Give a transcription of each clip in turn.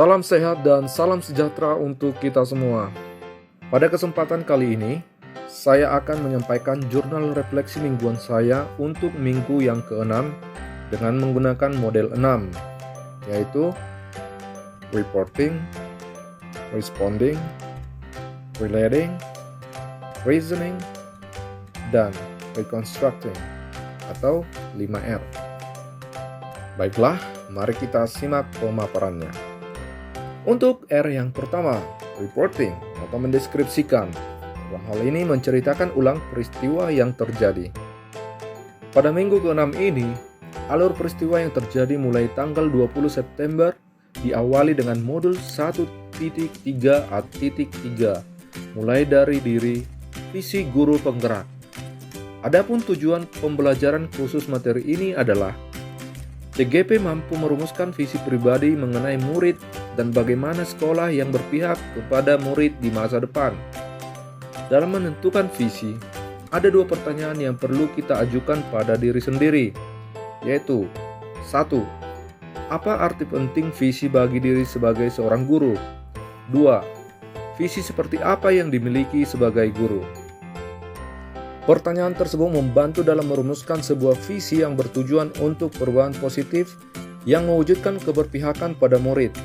Salam sehat dan salam sejahtera untuk kita semua. Pada kesempatan kali ini, saya akan menyampaikan jurnal refleksi mingguan saya untuk minggu yang ke-6 dengan menggunakan model 6, yaitu reporting, responding, relating, reasoning, dan reconstructing atau 5R. Baiklah, mari kita simak pemaparannya. Untuk R yang pertama, reporting atau mendeskripsikan. Dalam hal ini menceritakan ulang peristiwa yang terjadi. Pada minggu ke-6 ini, alur peristiwa yang terjadi mulai tanggal 20 September diawali dengan modul 1.3A.3, mulai dari diri visi guru penggerak. Adapun tujuan pembelajaran khusus materi ini adalah CGP mampu merumuskan visi pribadi mengenai murid dan bagaimana sekolah yang berpihak kepada murid di masa depan. Dalam menentukan visi, ada dua pertanyaan yang perlu kita ajukan pada diri sendiri, yaitu 1. Apa arti penting visi bagi diri sebagai seorang guru? 2. Visi seperti apa yang dimiliki sebagai guru? Pertanyaan tersebut membantu dalam merumuskan sebuah visi yang bertujuan untuk perubahan positif yang mewujudkan keberpihakan pada murid.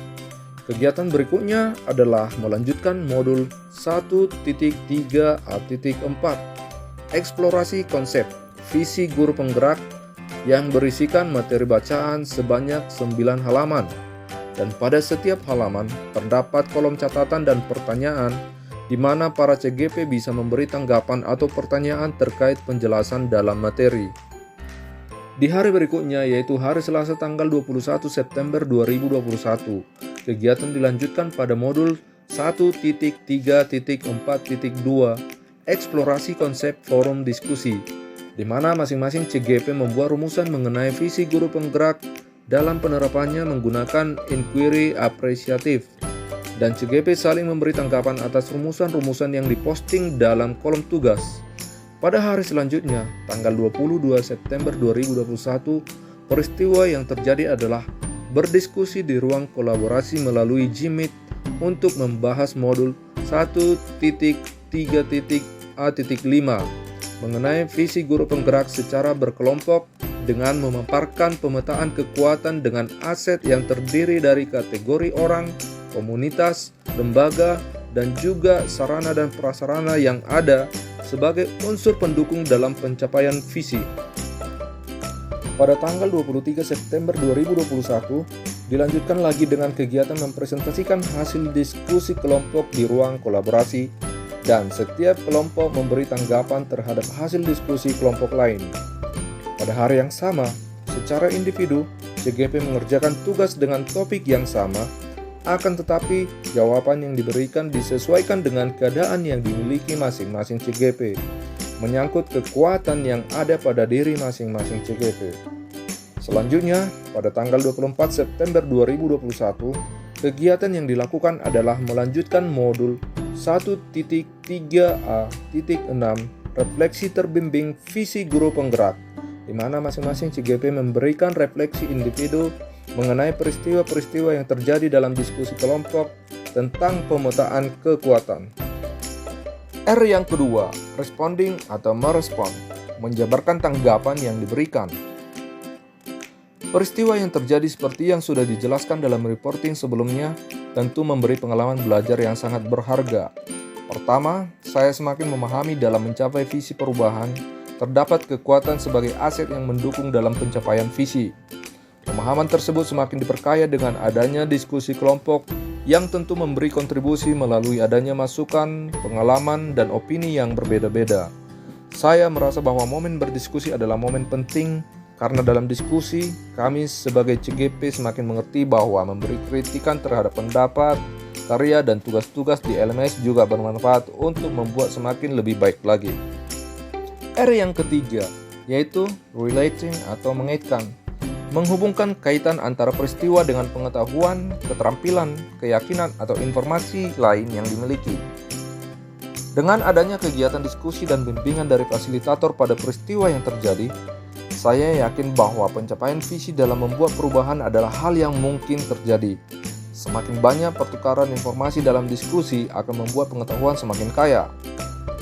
Kegiatan berikutnya adalah melanjutkan modul 1.3A.4, eksplorasi konsep visi guru penggerak yang berisikan materi bacaan sebanyak 9 halaman. Dan pada setiap halaman terdapat kolom catatan dan pertanyaan di mana para CGP bisa memberi tanggapan atau pertanyaan terkait penjelasan dalam materi. Di hari berikutnya, yaitu hari Selasa tanggal 21 September 2021, kegiatan dilanjutkan pada modul 1.3.4.2, eksplorasi konsep forum diskusi, di mana masing-masing CGP membuat rumusan mengenai visi guru penggerak dalam penerapannya menggunakan inquiry apresiatif. Dan CGP saling memberi tanggapan atas rumusan-rumusan yang diposting dalam kolom tugas. Pada hari selanjutnya, tanggal 22 September 2021, peristiwa yang terjadi adalah berdiskusi di ruang kolaborasi melalui Gmeet untuk membahas modul 1.3.A.5 mengenai visi guru penggerak secara berkelompok dengan memaparkan pemetaan kekuatan dengan aset yang terdiri dari kategori orang, komunitas, lembaga, dan juga sarana dan prasarana yang ada sebagai unsur pendukung dalam pencapaian visi. Pada tanggal 23 September 2021, dilanjutkan lagi dengan kegiatan mempresentasikan hasil diskusi kelompok di ruang kolaborasi, dan setiap kelompok memberi tanggapan terhadap hasil diskusi kelompok lain. Pada hari yang sama, secara individu, CGP mengerjakan tugas dengan topik yang sama, akan tetapi jawaban yang diberikan disesuaikan dengan keadaan yang dimiliki masing-masing CGP, menyangkut kekuatan yang ada pada diri masing-masing CGP. Selanjutnya, pada tanggal 24 September 2021, kegiatan yang dilakukan adalah melanjutkan modul 1.3A.6, refleksi terbimbing visi guru penggerak, di mana masing-masing CGP memberikan refleksi individu mengenai peristiwa-peristiwa yang terjadi dalam diskusi kelompok tentang pemetaan kekuatan. R yang kedua, responding atau merespon, menjabarkan tanggapan yang diberikan. Peristiwa yang terjadi seperti yang sudah dijelaskan dalam reporting sebelumnya tentu memberi pengalaman belajar yang sangat berharga. Pertama, saya semakin memahami dalam mencapai visi perubahan, terdapat kekuatan sebagai aset yang mendukung dalam pencapaian visi. Pemahaman tersebut semakin diperkaya dengan adanya diskusi kelompok yang tentu memberi kontribusi melalui adanya masukan, pengalaman, dan opini yang berbeda-beda. Saya merasa bahwa momen berdiskusi adalah momen penting karena dalam diskusi, kami sebagai CGP semakin mengerti bahwa memberi kritikan terhadap pendapat, karya, dan tugas-tugas di LMS juga bermanfaat untuk membuat semakin lebih baik lagi. R yang ketiga, yaitu relating atau mengaitkan, menghubungkan kaitan antara peristiwa dengan pengetahuan, keterampilan, keyakinan, atau informasi lain yang dimiliki. Dengan adanya kegiatan diskusi dan bimbingan dari fasilitator pada peristiwa yang terjadi, saya yakin bahwa pencapaian visi dalam membuat perubahan adalah hal yang mungkin terjadi. Semakin banyak pertukaran informasi dalam diskusi akan membuat pengetahuan semakin kaya.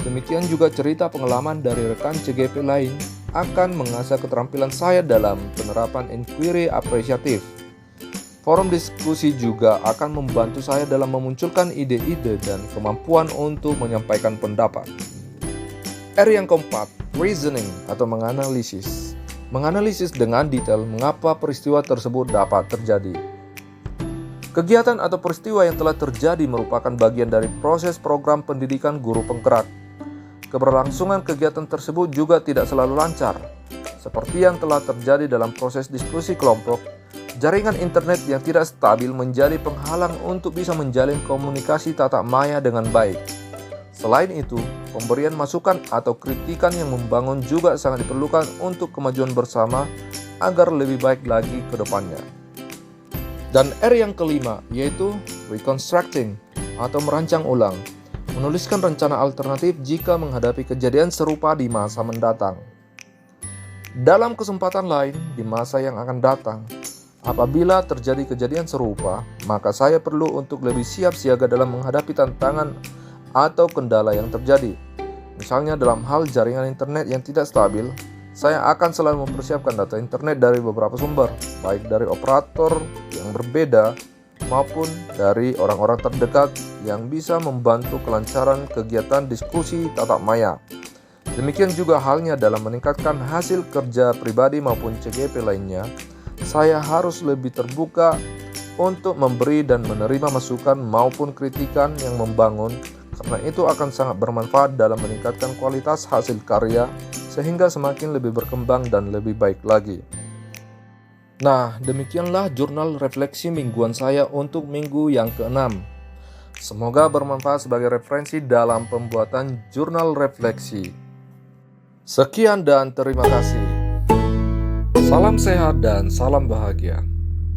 Demikian juga cerita pengalaman dari rekan CGP lain akan mengasah keterampilan saya dalam penerapan inquiry apresiatif. Forum diskusi juga akan membantu saya dalam memunculkan ide-ide dan kemampuan untuk menyampaikan pendapat. R yang keempat, reasoning atau menganalisis. Menganalisis dengan detail mengapa peristiwa tersebut dapat terjadi. Kegiatan atau peristiwa yang telah terjadi merupakan bagian dari proses program pendidikan guru penggerak. Keberlangsungan kegiatan tersebut juga tidak selalu lancar. Seperti yang telah terjadi dalam proses diskusi kelompok, jaringan internet yang tidak stabil menjadi penghalang untuk bisa menjalin komunikasi tatap maya dengan baik. Selain itu, pemberian masukan atau kritikan yang membangun juga sangat diperlukan untuk kemajuan bersama agar lebih baik lagi ke depannya. Dan R yang kelima, yaitu reconstructing atau merancang ulang. Menuliskan rencana alternatif jika menghadapi kejadian serupa di masa mendatang. Dalam kesempatan lain, di masa yang akan datang, apabila terjadi kejadian serupa, maka saya perlu untuk lebih siap siaga dalam menghadapi tantangan atau kendala yang terjadi. Misalnya dalam hal jaringan internet yang tidak stabil, saya akan selalu mempersiapkan data internet dari beberapa sumber, baik dari operator yang berbeda maupun dari orang-orang terdekat yang bisa membantu kelancaran kegiatan diskusi tatap maya. Demikian juga halnya dalam meningkatkan hasil kerja pribadi maupun CGP lainnya, saya harus lebih terbuka untuk memberi dan menerima masukan maupun kritikan yang membangun, karena itu akan sangat bermanfaat dalam meningkatkan kualitas hasil karya sehingga semakin lebih berkembang dan lebih baik lagi. Nah, demikianlah jurnal refleksi mingguan saya untuk minggu yang ke-6. Semoga bermanfaat sebagai referensi dalam pembuatan jurnal refleksi. Sekian dan terima kasih. Salam sehat dan salam bahagia.